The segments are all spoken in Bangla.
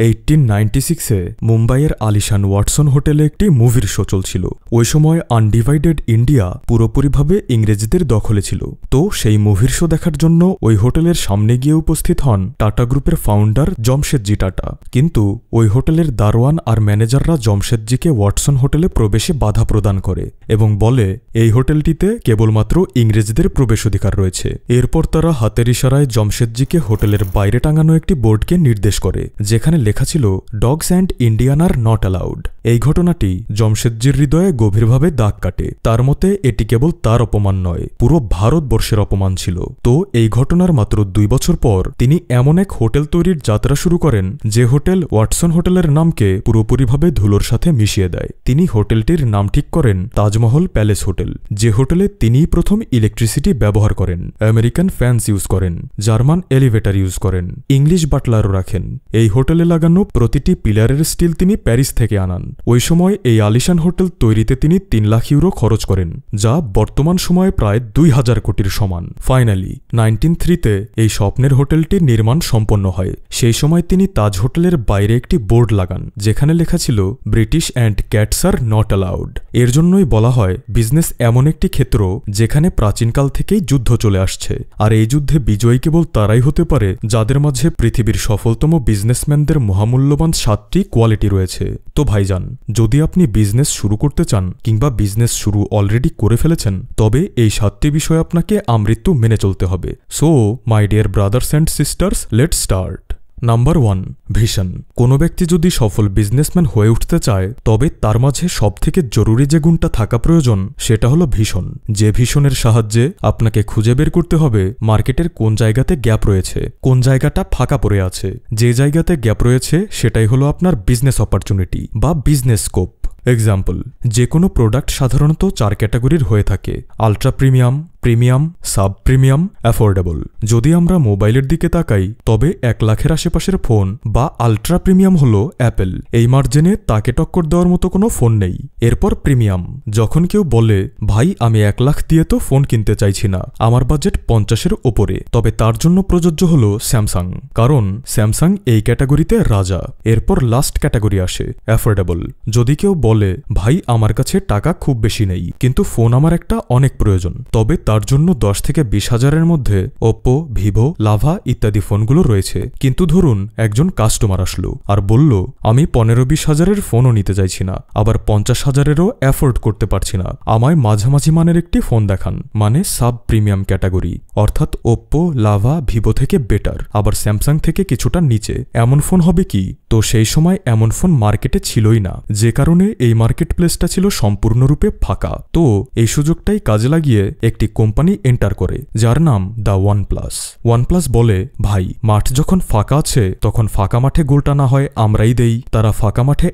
1896-এ মুম্বাইয়ের আলিশান ওয়াটসন হোটেলে একটি মুভির শো চলছিল। ওই সময় আনডিভাইডেড ইন্ডিয়া পুরোপুরিভাবে ইংরেজদের দখলে ছিল। তো সেই মুভির শো দেখার জন্য ওই হোটেলের সামনে গিয়ে উপস্থিত হন টাটা গ্রুপের ফাউন্ডার জমশেদজি টাটা। কিন্তু ওই হোটেলের দারোয়ান আর ম্যানেজাররা জমশেদজিকে ওয়াটসন হোটেলে প্রবেশে বাধা প্রদান করে এবং বলে এই হোটেলটিতে কেবলমাত্র ইংরেজদের প্রবেশাধিকার রয়েছে। এরপর তারা হাতের ইশারায় জমশেদজিকে হোটেলের বাইরে টাঙানো একটি বোর্ডকে নির্দেশ করে, যেখানে লেখা ছিল dogs and Indian R not allowed. এই ঘটনাটি জমশেদজির হৃদয়ে গভীরভাবে দাগ কাটে। তার মতে এটি কেবল তার অপমান নয়, পুরো ভারতবর্ষের অপমান ছিল। তো এই ঘটনার মাত্র 2 বছর পর তিনি এমন এক হোটেল তৈরির যাত্রা শুরু করেন যে হোটেল ওয়াটসন হোটেলের নামকে পুরোপুরিভাবে ধুলোর সাথে মিশিয়ে দেয়। তিনি হোটেলটির নাম ঠিক করেন তাজমহল প্যালেস হোটেল, যে হোটেলে তিনিই প্রথম ইলেকট্রিসিটি ব্যবহার করেন, আমেরিকান ফ্যান্স ইউজ করেন, জার্মান এলিভেটর ইউজ করেন, ইংলিশ বাটলারও রাখেন। এই হোটেলে লাগানো প্রতিটি পিলারের স্টিল তিনি প্যারিস থেকে আনান। ওই সময় এই আলিশান হোটেল তৈরিতে তিনি 3 লাখ ইউরো খরচ করেন, যা বর্তমান সময়ে প্রায় 2000 কোটির সমান। ফাইনালি 1903-তে এই স্বপ্নের হোটেলটির নির্মাণ সম্পন্ন হয়। সেই সময় তিনি তাজ হোটেলের বাইরে একটি বোর্ড লাগান, যেখানে লেখা ছিল British and cats are not allowed. এর জন্যই বলা হয় বিজনেস এমন একটি ক্ষেত্র যেখানে প্রাচীনকাল থেকেই যুদ্ধ চলে আসছে, আর এই যুদ্ধে বিজয়ী কেবল তারাই হতে পারে যাদের মাঝে পৃথিবীর সফলতম বিজনেসম্যানদের মহামূল্যবান 7টি কোয়ালিটি রয়েছে। তো ভাইজান, যদি আপনি বিজনেস শুরু করতে চান কিংবা বিজনেস শুরু অলরেডি করে ফেলেছেন, তবে এই 7টি বিষয় আপনাকে আমৃত্যু মেনে চলতে হবে। So my dear brothers and sisters, let's start. Number 1, vision. কোনো ব্যক্তি যদি সফল বিজনেসম্যান হয়ে উঠতে চায়, তবে তার মাঝে সবথেকে জরুরি যে গুণটা থাকা প্রয়োজন সেটা হলো ভিশন। যে ভিশনের সাহায্যে আপনাকে খুঁজে বের করতে হবে মার্কেটের কোন জায়গাতে গ্যাপ রয়েছে, কোন জায়গাটা ফাঁকা পড়ে আছে। যে জায়গাতে গ্যাপ রয়েছে সেটাই হলো আপনার বিজনেস অপরচুনিটি বা বিজনেস স্কোপ। এক্সাম্পল, যে কোনো প্রোডাক্ট সাধারণত 4 ক্যাটাগরির হয়ে থাকে: ultra premium, premium, sub premium, affordable. যদি আমরা মোবাইলের দিকে তাকাই, তবে 1 লাখের আশেপাশের ফোন বা আল্ট্রা প্রিমিয়াম হলো অ্যাপেল। এই মার্জেনে তাকে টক্কর দেওয়ার মতো কোনো ফোন নেই। এরপর প্রিমিয়াম। যখন কেউ বলে ভাই আমি 1 লাখ দিয়ে তো ফোন কিনতে চাইছি না, আমার বাজেট 50-এর ওপরে, তবে তার জন্য প্রযোজ্য হলো স্যামসাং, কারণ স্যামসাং এই ক্যাটাগরিতে রাজা। এরপর লাস্ট ক্যাটাগরি আসে অ্যাফোর্ডেবল। যদি কেউ বলে ভাই আমার কাছে টাকা খুব বেশি নেই, কিন্তু ফোন আমার একটা অনেক প্রয়োজন, তবে তার জন্য 10 থেকে 20 হাজারের মধ্যে ওপ্পো, ভিভো, লাভা ইত্যাদি ফোনগুলো রয়েছে। কিন্তু ধরুন একজন কাস্টমার আসলো আর বলল আমি 15-20 হাজারের ফোনও নিতে চাইছি না, আবার 50 হাজারেরও অ্যাফোর্ড করতে পারছি না, আমায় মাঝামাঝি মানের একটি ফোন দেখান, মানে সাব প্রিমিয়াম ক্যাটাগরি, অর্থাৎ ওপ্পো, লাভা, ভিভো থেকে বেটার, আবার স্যামসাং থেকে কিছুটা নিচে। এমন ফোন হবে কি? তো সেই সময় এমন ফোন মার্কেটে ছিলই না, যে কারণে এই মার্কেট প্লেসটা ছিল সম্পূর্ণরূপে ফাঁকা। তো এই সুযোগটাই কাজে লাগিয়ে একটি কোম্পানি এন্টার করে, যার নাম দ্য ওয়ানপ্লাস। ওয়ানপ্লাস বলে ভাই মাঠ যখন ফাঁকা আছে তখন ফাঁকা মাঠে গোলটা না হয় আমরাই দেই। তারা ফাঁকা মাঠে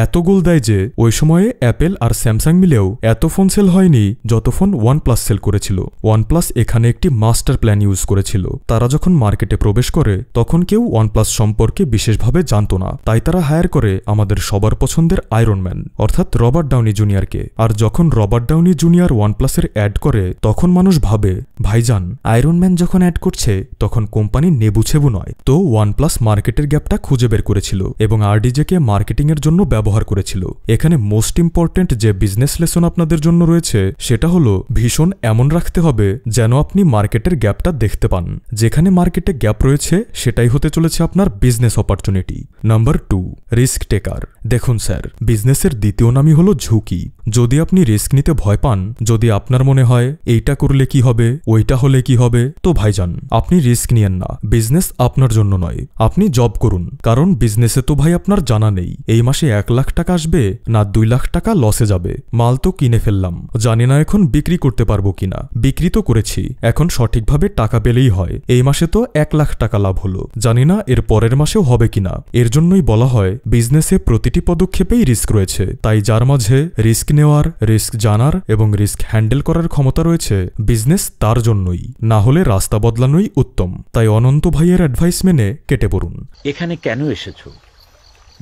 এত গোল দেয় যে ওই সময়ে অ্যাপেল আর স্যামসাং মিলেও এত ফোন সেল হয়নি যত ফোন ওয়ানপ্লাস সেল করেছিল। ওয়ানপ্লাস এখানে একটি মাস্টার প্ল্যান ইউজ করেছিল। তারা যখন মার্কেটে প্রবেশ করে তখন কেউ ওয়ানপ্লাস সম্পর্কে বিশেষভাবে জানতো না, তাই তারা হায়ার করে আমাদের সবার পছন্দের আয়রন ম্যান অর্থাৎ রবার্ট ডাউনি জুনিয়রকে। আর যখন রবার্ট ডাউনি জুনিয়র ওয়ানপ্লাসের অ্যাড করে তখন মানুষ ভাবে ভাইজান আয়রন ম্যান যখন অ্যাড করছে তখন কোম্পানি নেবুছেবু নয়। তো ওয়ানপ্লাস মার্কেটের গ্যাপটা খুঁজে বের করেছিল এবং আরডিজেকে মার্কেটিং এর জন্য ব্যবহার করেছিল। এখানে মোস্ট ইম্পর্টেন্ট যে বিজনেস লেসন আপনাদের জন্য রয়েছে সেটা হলো ভিশন এমন রাখতে হবে যেন আপনি মার্কেটের গ্যাপটা দেখতে পান। যেখানে মার্কেটে গ্যাপ রয়েছে সেটাই হতে চলেছে আপনার বিজনেস অপরচুনিটি। নাম্বার 2, রিস্ক টেকার। দেখুন স্যার, বিজনেসের দ্বিতীয় নামই হলো ঝুঁকি। যদি আপনি রিস্ক নিতে ভয় পান, যদি আপনার মনে হয় এইটা করলে কি হবে, ওইটা হলে কি হবে, তো ভাইজান আপনি রিস্ক নিয়েন না। বিজনেস আপনার জন্য নয়, আপনি জব করুন, কারণ বিজনেসে তো ভাই আপনার জানা নেই এই মাসে 1 লাখ টাকা আসবে না 2 লাখ টাকা লসে যাবে। মাল তো কিনে ফেললাম, জানি না এখন বিক্রি করতে পারবো কিনা, বিক্রি তো করেছি, এখন সঠিকভাবে টাকা পেলেই হয়। এই মাসে তো 1 লাখ টাকা লাভ হলো, জানি না এর পরের মাসেও হবে কিনা। এর জন্যই বলা হয় বিজনেসে প্রতিটি পদক্ষেপেই রিস্ক রয়েছে। তাই যার মাঝে রিস্ক নেওয়ার, রিস্ক জানার এবং রিস্ক হ্যান্ডেল করার ক্ষমতা রয়েছে, বিজনেস তার জন্যই, না হলে রাস্তা বদলানোই উত্তম। তাই অনন্ত ভাইয়ের অ্যাডভাইস মেনে কেটে পড়ুন। এখানে কেন এসেছো?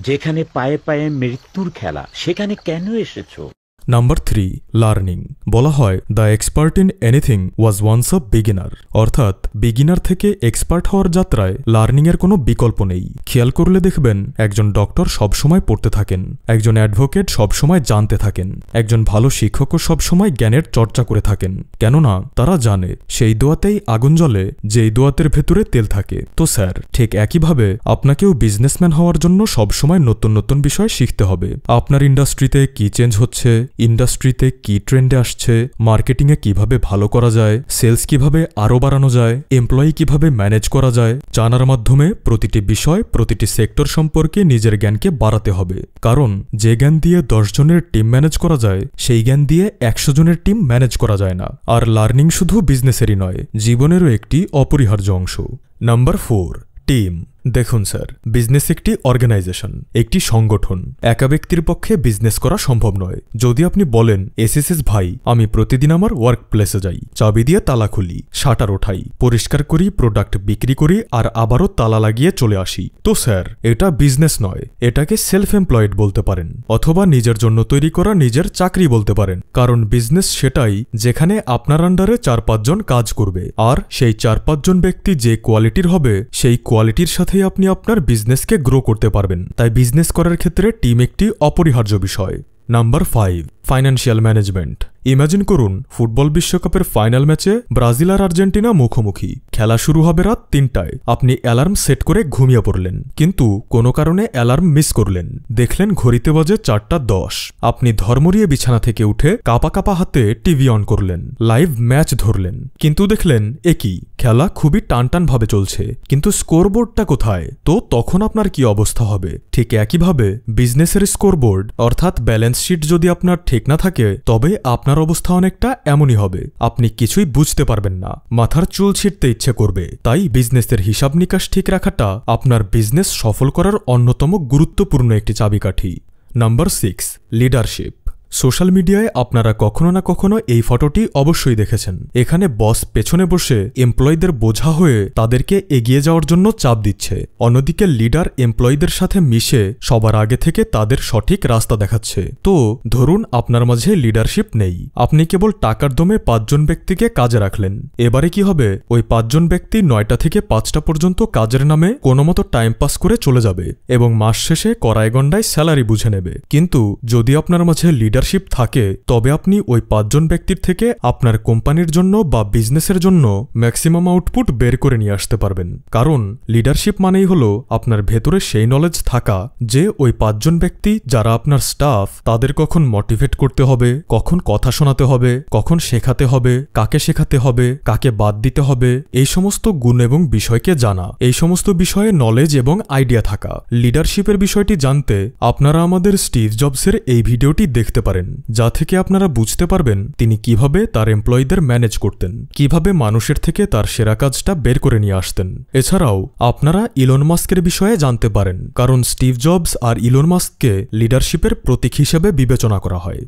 যেখানে পায়ে পায়ে মৃত্যুর খেলা, সেখানে কেন এসেছো? Number 3, learning. বলা হয় the expert in anything was once a beginner, অর্থাৎ বিগিনার থেকে এক্সপার্ট হওয়ার যাত্রায় লার্নিংয়ের কোনো বিকল্প নেই। খেয়াল করলে দেখবেন একজন ডক্টর সবসময় পড়তে থাকেন, একজন অ্যাডভোকেট সবসময় জানতে থাকেন, একজন ভালো শিক্ষকও সবসময় জ্ঞানের চর্চা করে থাকেন, কেননা তারা জানে সেই দোয়াতেই আগুন জ্বলে যেই দোয়াতের ভেতরে তেল থাকে। তো স্যার, ঠিক একইভাবে আপনাকেও বিজনেসম্যান হওয়ার জন্য সবসময় নতুন নতুন বিষয় শিখতে হবে। আপনার ইন্ডাস্ট্রিতে কি চেঞ্জ হচ্ছে, ইন্ডাস্ট্রিতে কি ট্রেন্ডে আসছে, মার্কেটিংয়ে কিভাবে ভালো করা যায়, সেলস কিভাবে আরও বাড়ানো যায়, এমপ্লয়ি কিভাবে ম্যানেজ করা যায়, জানার মাধ্যমে প্রতিটি বিষয়, প্রতিটি সেক্টর সম্পর্কে নিজের জ্ঞানকে বাড়াতে হবে। কারণ যে জ্ঞান দিয়ে 10 জনের টিম ম্যানেজ করা যায়, সেই জ্ঞান দিয়ে 100 জনের টিম ম্যানেজ করা যায় না। আর লার্নিং শুধু বিজনেসেরই নয়, জীবনেরও একটি অপরিহার্য অংশ। Number 4, team. দেখুন স্যার, বিজনেস একটি অর্গানাইজেশন, একটি সংগঠন। একা ব্যক্তির পক্ষে বিজনেস করা সম্ভব নয়। যদি আপনি বলেন এসএসএস ভাই, আমি প্রতিদিন আমার ওয়ার্ক প্লেসে যাই, চাবি দিয়ে তালা খুলি, শাটার ওঠাই, পরিষ্কার করি, প্রোডাক্ট বিক্রি করি, আর আবারও তালা লাগিয়ে চলে আসি, তো স্যার এটা বিজনেস নয়, এটাকে সেলফ এমপ্লয়েড বলতে পারেন, অথবা নিজের জন্য তৈরি করা নিজের চাকরি বলতে পারেন। কারণ বিজনেস সেটাই যেখানে আপনার আন্ডারে 4-5 জন কাজ করবে, আর সেই 4-5 জন ব্যক্তি যে কোয়ালিটির হবে, সেই কোয়ালিটির সাথে আপনি আপনার বিজনেসকে গ্রো করতে পারবেন। তাই বিজনেস করার ক্ষেত্রে টিম একটি অপরিহার্য বিষয়। Number 5, financial management. ইমাজিন করুন ফুটবল বিশ্বকাপের ফাইনাল ম্যাচে ব্রাজিল আর আর্জেন্টিনা মুখোমুখি। খেলা শুরু হবে রাত 3টায়। আপনি অ্যালার্ম সেট করে ঘুমিয়ে পড়লেন, কিন্তু কোনো কারণে অ্যালার্ম মিস করলেন। দেখলেন ঘড়িতে বাজে 4:10। আপনি ধর্মরিয়ে বিছানা থেকে উঠে কাপা কাপা হাতে টিভি অন করলেন, লাইভ ম্যাচ ধরলেন, কিন্তু দেখলেন একই খেলা খুবই টানটানভাবে চলছে, কিন্তু স্কোরবোর্ডটা কোথায়? তো তখন আপনার কি অবস্থা হবে? ঠিক একইভাবে বিজনেসের স্কোরবোর্ড অর্থাৎ ব্যালেন্স শিট যদি আপনার ঠিক না থাকে, তবে আপনার অবস্থা অনেকটা এমনই হবে। আপনি কিছুই বুঝতে পারবেন না, মাথার চুল ছিঁড়তে ইচ্ছে করবে। তাই বিজনেসের হিসাব নিকাশ ঠিক রাখাটা আপনার বিজনেস সফল করার অন্যতম গুরুত্বপূর্ণ একটি চাবিকাঠি। Number 6, leadership. সোশ্যাল মিডিয়ায় আপনারা কখনো না কখনো এই ফটোটি অবশ্যই দেখেছেন। এখানে বস পেছনে বসে এমপ্লয়ীদের বোঝা হয়ে তাদেরকে এগিয়ে যাওয়ার জন্য চাপ দিচ্ছে, অন্যদিকে লিডার এমপ্লয়ীদের সাথে মিশে সবার আগে থেকে তাদের সঠিক রাস্তা দেখাচ্ছে। তো ধরুন আপনার মাঝে লিডারশিপ নেই, আপনি কেবল টাকার দমে 5 জন ব্যক্তিকে কাজে রাখলেন। এবারে কি হবে? ওই 5 জন ব্যক্তি 9টা থেকে 5টা পর্যন্ত কাজের নামে কোনো মতো টাইম পাস করে চলে যাবে এবং মাস শেষে কড়ায় গন্ডায় স্যালারি বুঝে নেবে। কিন্তু যদি আপনার মাঝে লিডারশিপ থাকে, তবে আপনি ওই 5 জন ব্যক্তির থেকে আপনার কোম্পানির জন্য বা বিজনেসের জন্য ম্যাক্সিমাম আউটপুট বের করে নিয়ে আসতে পারবেন। কারণ লিডারশিপ মানেই হলো আপনার ভেতরে সেই নলেজ থাকা যে ওই 5 জন ব্যক্তি যারা আপনার স্টাফ, তাদের কখন মোটিভেট করতে হবে, কখন কথা শোনাতে হবে, কখন শেখাতে হবে, কাকে শেখাতে হবে, কাকে বাদ দিতে হবে, এই সমস্ত গুণ এবং বিষয়কে জানা, এই সমস্ত বিষয়ে নলেজ এবং আইডিয়া থাকা। লিডারশিপের বিষয়টি জানতে আপনারা আমাদের স্টিভ জবসের এই ভিডিওটি দেখতে পারেন, যা থেকে আপনারা বুঝতে পারবেন তিনি কিভাবে তার এমপ্লয়ীদের ম্যানেজ করতেন, কিভাবে মানুষের থেকে তার সেরা কাজটা বের করে নিয়ে আসতেন। এছাড়াও আপনারা ইলন মাস্কের বিষয়ে জানতে পারেন, কারণ স্টিভ জবস আর ইলন মাস্ককে লিডারশিপের প্রতীক হিসেবে বিবেচনা করা হয়।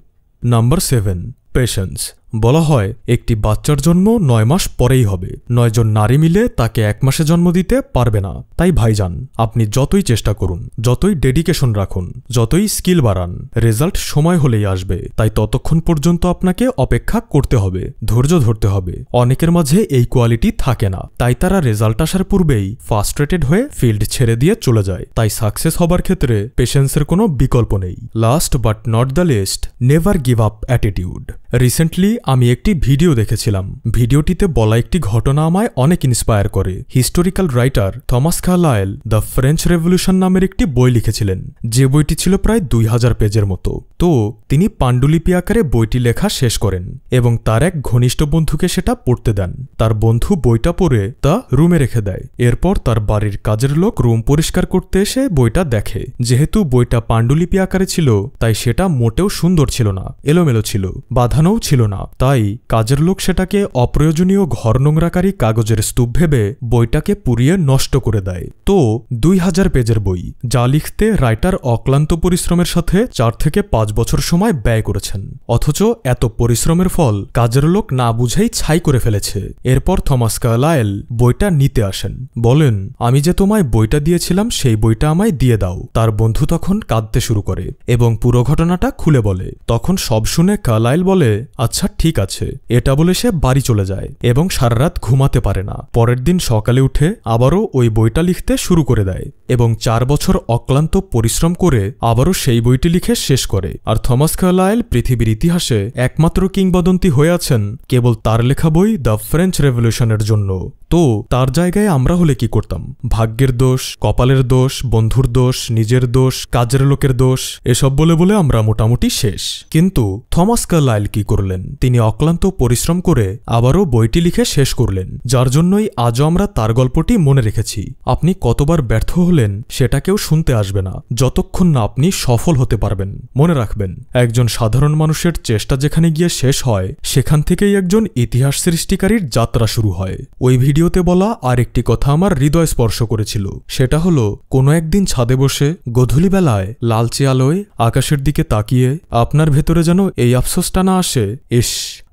Number 7, patience. বলা হয় একটি বাচ্চার জন্ম 9 মাস পরেই হবে। 9 জন নারী মিলে তাকে 1 মাসে জন্ম দিতে পারবে না। তাই ভাইজান, আপনি যতই চেষ্টা করুন, যতই ডেডিকেশন রাখুন, যতই স্কিল বাড়ান, রেজাল্ট সময় হলেই আসবে। তাই ততক্ষণ পর্যন্ত আপনাকে অপেক্ষা করতে হবে, ধৈর্য ধরতে হবে। অনেকের মাঝে এই কোয়ালিটি থাকে না, তাই তারা রেজাল্ট আসার পূর্বেই ফ্রাস্ট্রেটেড হয়ে ফিল্ড ছেড়ে দিয়ে চলে যায়। তাই সাকসেস হবার ক্ষেত্রে পেশেন্সের কোনো বিকল্প নেই। Last but not the least, never give up attitude. Recently আমি একটি ভিডিও দেখেছিলাম। ভিডিওটিতে বলা একটি ঘটনা আমায় অনেক ইন্সপায়ার করে। Historical writer Thomas Carlyle the French revolution নামের একটি বই লিখেছিলেন, যে বইটি ছিল প্রায় 2000 পেজের মতো। তো তিনি পাণ্ডুলিপি আকারে বইটি লেখা শেষ করেন এবং তার এক ঘনিষ্ঠ বন্ধুকে সেটা পড়তে দেন। তার বন্ধু বইটা পড়ে তা রুমে রেখে দেয়। এরপর তার বাড়ির কাজের লোক রুম পরিষ্কার করতে এসে বইটা দেখে। যেহেতু বইটা পাণ্ডুলিপি আকারে ছিল, তাই সেটা মোটেও সুন্দর ছিল না, এলোমেলো ছিল, বাঁধানোও ছিল না। তাই কাজের লোক সেটাকে অপ্রয়োজনীয় ঘর নোংরাকারী কাগজের স্তূপ ভেবে বইটাকে পুড়িয়ে নষ্ট করে দেয়। তো 2000 পেজের বই, যা লিখতে রাইটার অক্লান্ত পরিশ্রমের সাথে 4 থেকে 5 বছর সময় ব্যয় করেছেন। অথচ এত পরিশ্রমের ফল কাজের লোক না বুঝেই ছাই করে ফেলেছে। এরপর থমাস কার্লাইল বইটা নিতে আসেন, বলেন, আমি যে তোমায় বইটা দিয়েছিলাম সেই বইটা আমায় দিয়ে দাও। তার বন্ধু তখন কাঁদতে শুরু করে এবং পুরো ঘটনাটা খুলে বলে। তখন সব শুনে কার্লাইল বলে, আচ্ছা ঠিক আছে। এটা বলে সে বাড়ি চলে যায় এবং সারা রাত ঘুমাতে পারে না। পরের দিন সকালে উঠে আবারও ওই বইটা লিখতে শুরু করে দেয় এবং 4 বছর অক্লান্ত পরিশ্রম করে আবারও সেই বইটি লিখে শেষ করে। আর থমাস কার্লাইল পৃথিবীর ইতিহাসে একমাত্র কিংবদন্তি হয়ে আছেন কেবল তার লেখা বই দ্য ফ্রেঞ্চ রেভলিউশনের জন্য। তো তার জায়গায় আমরা হলে কি করতাম? ভাগ্যের দোষ, কপালের দোষ, বন্ধুর দোষ, নিজের দোষ, কাজের লোকের দোষ, এসব বলে বলে আমরা মোটামুটি শেষ। কিন্তু থমাস কার্লাইল কি করলেন? তিনি অক্লান্ত পরিশ্রম করে আবারও বইটি লিখে শেষ করলেন, যার জন্যই আজও আমরা তার গল্পটি মনে রেখেছি। আপনি কতবার ব্যর্থ হলেন সেটা কেউ শুনতে আসবে না, যতক্ষণ না আপনি সফল হতে পারবেন। মনে রাখবেন, একজন সাধারণ মানুষের চেষ্টা যেখানে গিয়ে শেষ হয়, সেখান থেকেই একজন ইতিহাস সৃষ্টিকারীর যাত্রা শুরু হয়। ওই ভিডিওতে বলা আরেকটি কথা আমার হৃদয় স্পর্শ করেছিল। সেটা হলো, কোনো একদিন ছাদে বসে গধূলি বেলায় লালচে আলোয় আকাশের দিকে তাকিয়ে আপনার ভেতরে যেন এই আফসোসটা না আসে, ইস,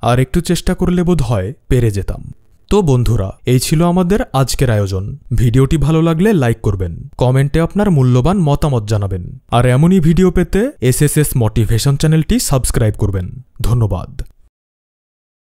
আর একটু চেষ্টা করলে বোধ হয় পেরে যেতাম। তো বন্ধুরা, এই ছিল আমাদের আজকের আয়োজন। ভিডিওটি ভালো লাগলে লাইক করবেন, কমেন্টে আপনার মূল্যবান মতামত জানাবেন, আর এমনই ভিডিও পেতে SSS মোটিভেশন চ্যানেলটি সাবস্ক্রাইব করবেন। ধন্যবাদ।